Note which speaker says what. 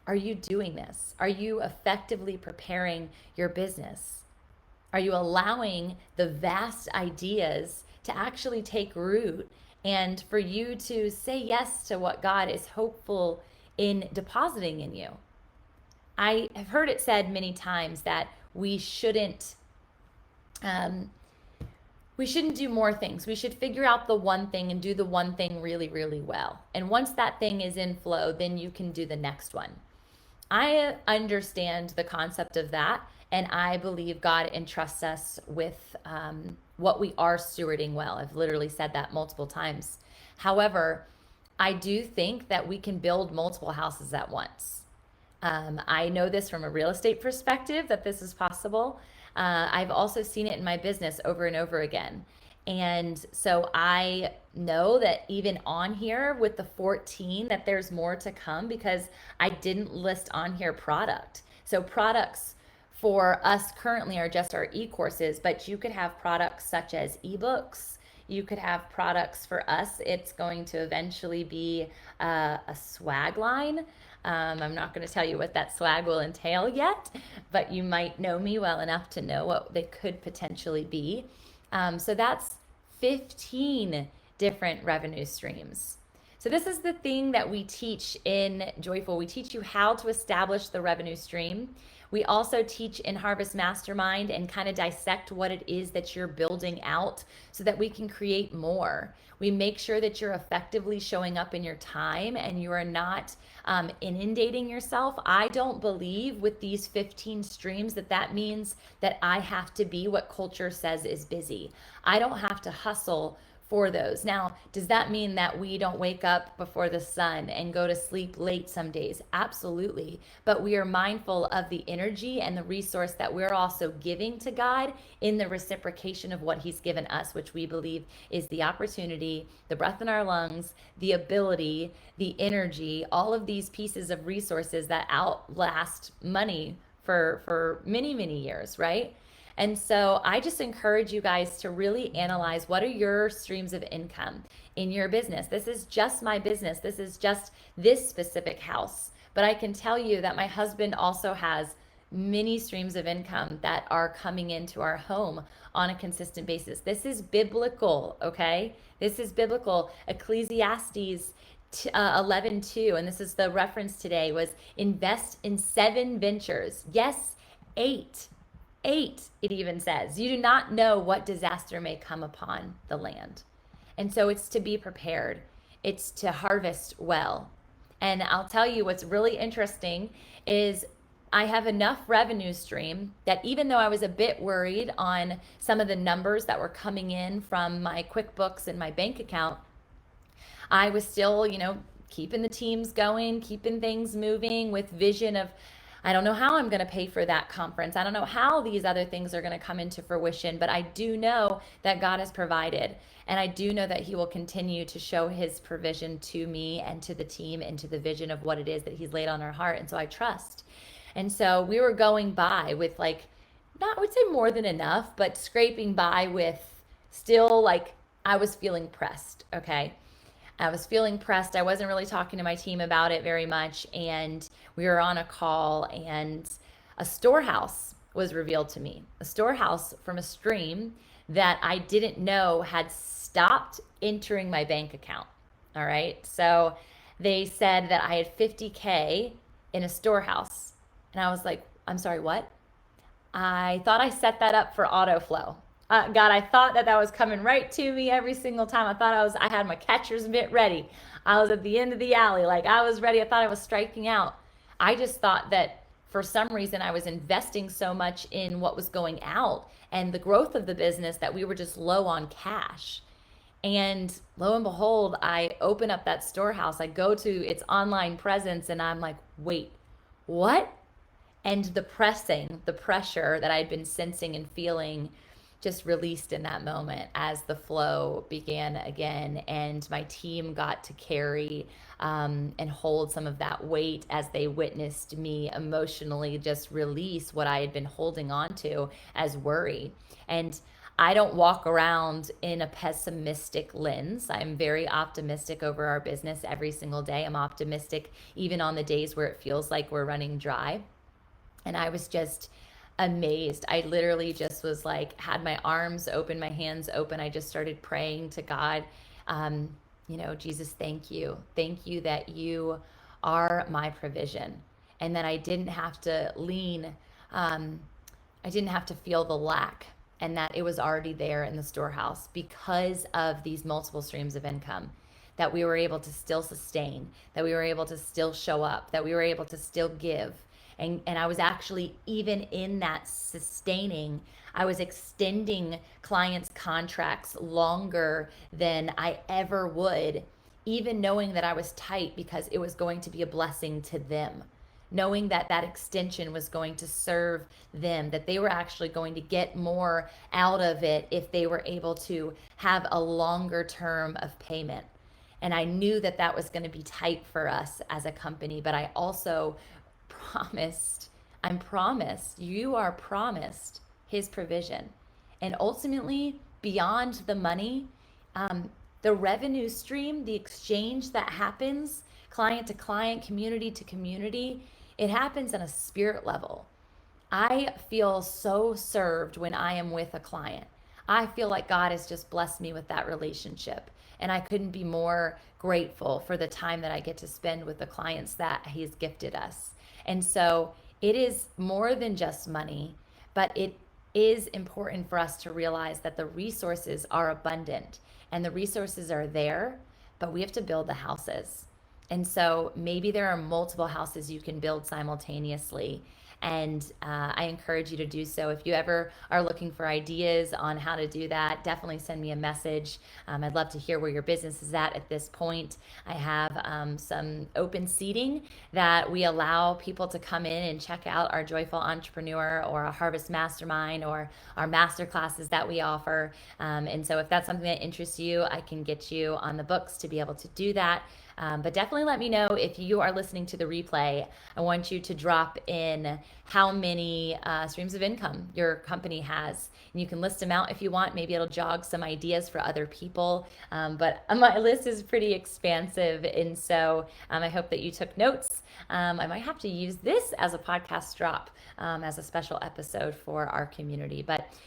Speaker 1: Are you doing this? Are you effectively preparing your business? Are you allowing the vast ideas to actually take root and for you to say yes to what God is hopeful in depositing in you? I have heard it said many times that um, we shouldn't do more things. We should figure out the one thing and do the one thing really, really well. And once that thing is in flow, then you can do the next one. I understand the concept of that, and I believe God entrusts us with what we are stewarding well. I've literally said that multiple times. However, I do think that we can build multiple houses at once. I know this from a real estate perspective that this is possible. I've also seen it in my business over and over again. And so I know that even on here with the 14, that there's more to come because I didn't list on here product. So products for us currently are just our e-courses, but you could have products such as ebooks. You could have products for us. It's going to eventually be a swag line. I'm not going to tell you what that swag will entail yet, but you might know me well enough to know what they could potentially be. So that's 15 different revenue streams. So this is the thing that we teach in Joyful. We teach you how to establish the revenue stream. We also teach in Harvest Mastermind and kind of dissect what it is that you're building out so that we can create more. We make sure that you're effectively showing up in your time and you are not inundating yourself. I don't believe with these 15 streams that means that I have to be what culture says is busy. I don't have to hustle for those. Now, does that mean that we don't wake up before the sun and go to sleep late some days? Absolutely. But we are mindful of the energy and the resource that we're also giving to God in the reciprocation of what He's given us, which we believe is the opportunity, the breath in our lungs, the ability, the energy, all of these pieces of resources that outlast money for many, many years, right? And so I just encourage you guys to really analyze what are your streams of income in your business. This is just my business. This is just this specific house. But I can tell you that my husband also has many streams of income that are coming into our home on a consistent basis. This is biblical, okay? This is biblical. Ecclesiastes 11:2, and this is the reference today, was invest in 7 ventures. Yes, 8. 8, it even says. You do not know what disaster may come upon the land. And so it's to be prepared, it's to harvest well. And I'll tell you what's really interesting is I have enough revenue stream that even though I was a bit worried on some of the numbers that were coming in from my QuickBooks and my bank account, I was still, keeping the teams going, keeping things moving with vision of, I don't know how I'm going to pay for that conference. I don't know how these other things are going to come into fruition, but I do know that God has provided. And I do know that He will continue to show His provision to me and to the team and to the vision of what it is that He's laid on our heart. And so I trust. And so we were going by with not, I would say more than enough, but scraping by with still I was feeling pressed. Okay. I was feeling pressed. I wasn't really talking to my team about it very much. And we were on a call, and a storehouse was revealed to me. A storehouse from a stream that I didn't know had stopped entering my bank account. All right. So they said that I had 50K in a storehouse. And I was like, I'm sorry, what? I thought I set that up for autoflow. God, I thought that was coming right to me every single time. I had my catcher's mitt ready. I was at the end of the alley. I was ready. I thought I was striking out. I just thought that for some reason I was investing so much in what was going out and the growth of the business that we were just low on cash. And lo and behold, I open up that storehouse. I go to its online presence and I'm like, wait, what? And the pressure that I'd been sensing and feeling just released in that moment as the flow began again, and my team got to carry and hold some of that weight as they witnessed me emotionally just release what I had been holding on to as worry. And I don't walk around in a pessimistic lens. I'm very optimistic over our business every single day. I'm optimistic even on the days where it feels like we're running dry. And I was just amazed. I literally just was like, had my arms open, my hands open. I just started praying to God. Um, Jesus, thank you. Thank you that you are my provision and that I didn't have to lean, um, I didn't have to feel the lack, and that it was already there in the storehouse because of these multiple streams of income, that we were able to still sustain, that we were able to still show up, that we were able to still give. And I was actually, even in that sustaining, I was extending clients' contracts longer than I ever would, even knowing that I was tight because it was going to be a blessing to them, knowing that that extension was going to serve them, that they were actually going to get more out of it if they were able to have a longer term of payment. And I knew that that was going to be tight for us as a company, but I also promised, I'm promised, you are promised his provision. And ultimately, beyond the money, the revenue stream, the exchange that happens client to client, community to community, it happens on a spirit level. I feel so served when I am with a client. I feel like God has just blessed me with that relationship. And I couldn't be more grateful for the time that I get to spend with the clients that He's gifted us. And so it is more than just money, but it is important for us to realize that the resources are abundant and the resources are there, but we have to build the houses. And so maybe there are multiple houses you can build simultaneously. And I encourage you to do so. If you ever are looking for ideas on how to do that, definitely send me a message. I'd love to hear where your business is at this point. I have some open seating that we allow people to come in and check out our Joyful Entrepreneur or a Harvest Mastermind or our master classes that we offer. And so if that's something that interests you, I can get you on the books to be able to do that. But definitely let me know if you are listening to the replay. I want you to drop in how many streams of income your company has. And you can list them out if you want. Maybe it'll jog some ideas for other people. But my list is pretty expansive. And so I hope that you took notes. I might have to use this as a podcast drop as a special episode for our community. But